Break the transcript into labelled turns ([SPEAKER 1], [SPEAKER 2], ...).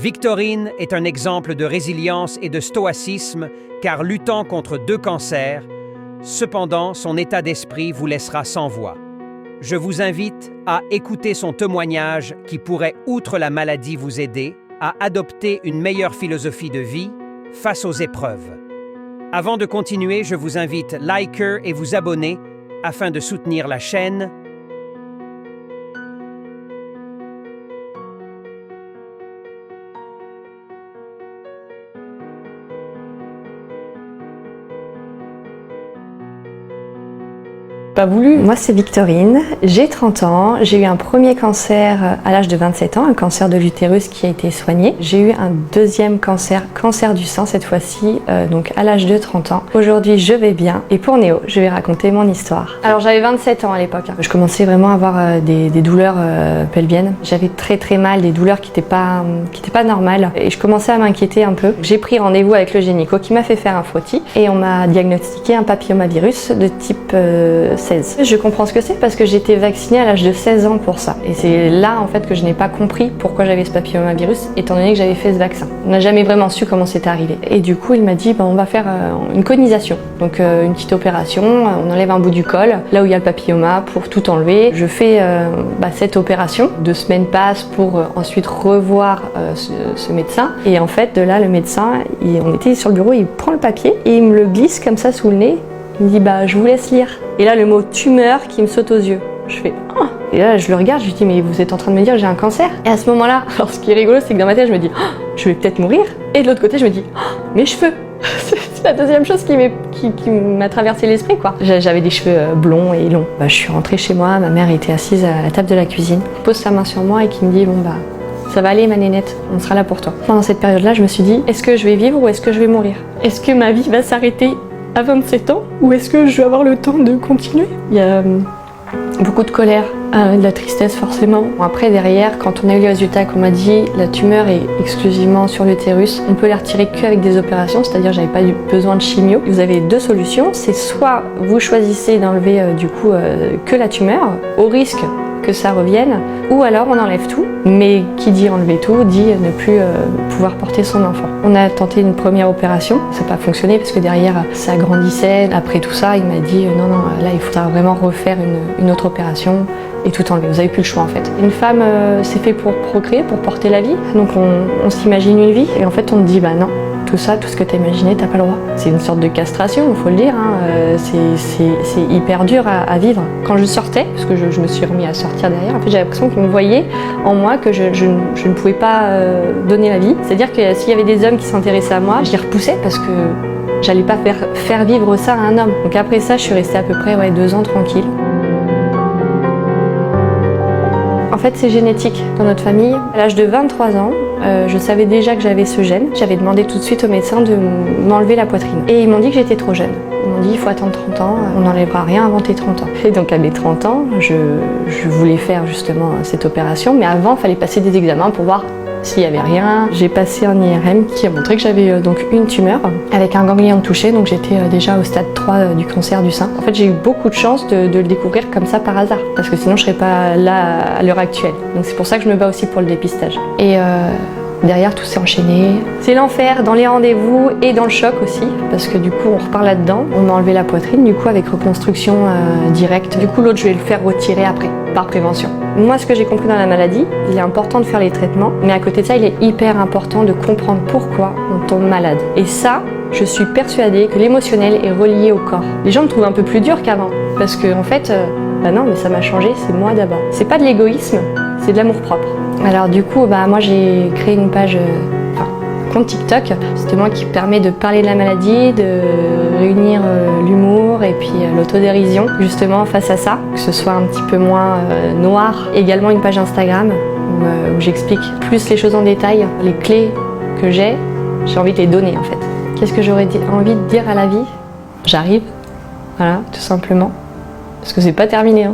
[SPEAKER 1] Victorine est un exemple de résilience et de stoïcisme car luttant contre 2 cancers, cependant son état d'esprit vous laissera sans voix. Je vous invite à écouter son témoignage qui pourrait, outre la maladie, vous aider à adopter une meilleure philosophie de vie face aux épreuves. Avant de continuer, je vous invite à liker et vous abonner afin de soutenir la chaîne.
[SPEAKER 2] Pas voulu. Moi c'est Victorine, j'ai 30 ans, j'ai eu un premier cancer à l'âge de 27 ans, un cancer de l'utérus qui a été soigné. J'ai eu un deuxième cancer du sein cette fois-ci, donc à l'âge de 30 ans. Aujourd'hui je vais bien et pour Néo, je vais raconter mon histoire. Alors j'avais 27 ans à l'époque, je commençais vraiment à avoir des douleurs pelviennes. J'avais très mal, des douleurs qui n'étaient pas normales et je commençais à m'inquiéter un peu. J'ai pris rendez-vous avec le gynéco qui m'a fait faire un frottis et on m'a diagnostiqué un papillomavirus de type 16. Je comprends ce que c'est parce que j'ai été vaccinée à l'âge de 16 ans pour ça. Et c'est là en fait que je n'ai pas compris pourquoi j'avais ce papillomavirus étant donné que j'avais fait ce vaccin. On n'a jamais vraiment su comment c'était arrivé. Et du coup il m'a dit on va faire une conisation. Donc une petite opération, on enlève un bout du col, là où il y a le papilloma pour tout enlever. Je fais cette opération. 2 semaines passent pour ensuite revoir ce médecin. Et en fait de là le médecin, on était sur le bureau, il prend le papier et il me le glisse comme ça sous le nez. Il me dit je vous laisse lire. Et là le mot tumeur qui me saute aux yeux. Je fais oh. Et là je le regarde, je lui dis mais vous êtes en train de me dire que j'ai un cancer? Et à ce moment-là, alors ce qui est rigolo c'est que dans ma tête je me dis je vais peut-être mourir. Et de l'autre côté je me dis mes cheveux. C'est la deuxième chose qui m'a traversé l'esprit quoi. J'avais des cheveux blonds et longs. Je suis rentrée chez moi, ma mère était assise à la table de la cuisine, pose sa main sur moi et qui me dit ça va aller ma nénette, on sera là pour toi. Pendant cette période-là je me suis dit est-ce que je vais vivre ou est-ce que je vais mourir? Est-ce que ma vie va s'arrêter à 27 ans ou est-ce que je vais avoir le temps de continuer? Il y a beaucoup de colère, de la tristesse forcément. Après derrière, quand on a eu les résultats qu'on m'a dit la tumeur est exclusivement sur l'utérus, on peut la retirer qu'avec des opérations, c'est-à-dire j'avais pas besoin de chimio. Vous avez 2 solutions, c'est soit vous choisissez d'enlever que la tumeur, au risque que ça revienne, ou alors on enlève tout, mais qui dit enlever tout, dit ne plus pouvoir porter son enfant. On a tenté une première opération, ça n'a pas fonctionné parce que derrière ça grandissait. Après tout ça, il m'a dit non, là il faudra vraiment refaire une autre opération et tout enlever, vous n'avez plus le choix en fait. Une femme c'est fait pour procréer, pour porter la vie, donc on s'imagine une vie et en fait on te dit non. Tout ça, tout ce que tu as imaginé, t'as pas le droit. C'est une sorte de castration, il faut le dire, c'est hyper dur à vivre. Quand je sortais, parce que je me suis remis à sortir derrière, en fait, j'avais l'impression qu'ils me voyaient en moi que je ne pouvais pas donner la vie. C'est-à-dire que s'il y avait des hommes qui s'intéressaient à moi, je les repoussais parce que j'allais pas faire vivre ça à un homme. Donc après ça, je suis restée à peu près 2 ans tranquille. En fait, c'est génétique dans notre famille. À l'âge de 23 ans, je savais déjà que j'avais ce gène. J'avais demandé tout de suite au médecin de m'enlever la poitrine. Et ils m'ont dit que j'étais trop jeune. Ils m'ont dit il faut attendre 30 ans, on n'enlèvera rien avant tes 30 ans. Et donc à mes 30 ans, je voulais faire justement cette opération, mais avant, il fallait passer des examens pour voir s'il n'y avait rien. J'ai passé un IRM qui a montré que j'avais donc une tumeur avec un ganglion touché, donc j'étais déjà au stade 3 du cancer du sein. En fait, j'ai eu beaucoup de chance de le découvrir comme ça par hasard, parce que sinon je serais pas là à l'heure actuelle. Donc c'est pour ça que je me bats aussi pour le dépistage. Et derrière, tout s'est enchaîné. C'est l'enfer dans les rendez-vous et dans le choc aussi, parce que du coup, on repart là-dedans. On m'a enlevé la poitrine, du coup, avec reconstruction directe. Du coup, l'autre, je vais le faire retirer après, par prévention. Moi, ce que j'ai compris dans la maladie, il est important de faire les traitements, mais à côté de ça, il est hyper important de comprendre pourquoi on tombe malade. Et ça, je suis persuadée que l'émotionnel est relié au corps. Les gens me trouvent un peu plus dur qu'avant, parce que en fait, non, mais ça m'a changé, c'est moi d'abord. C'est pas de l'égoïsme, c'est de l'amour-propre. Alors du coup, moi j'ai créé une page, compte TikTok, justement qui permet de parler de la maladie, de réunir l'humour et puis l'autodérision, justement face à ça, que ce soit un petit peu moins noir. Également une page Instagram où j'explique plus les choses en détail, les clés que j'ai envie de les donner en fait. Qu'est-ce que j'aurais envie de dire à la vie? J'arrive, voilà, tout simplement, parce que c'est pas terminé.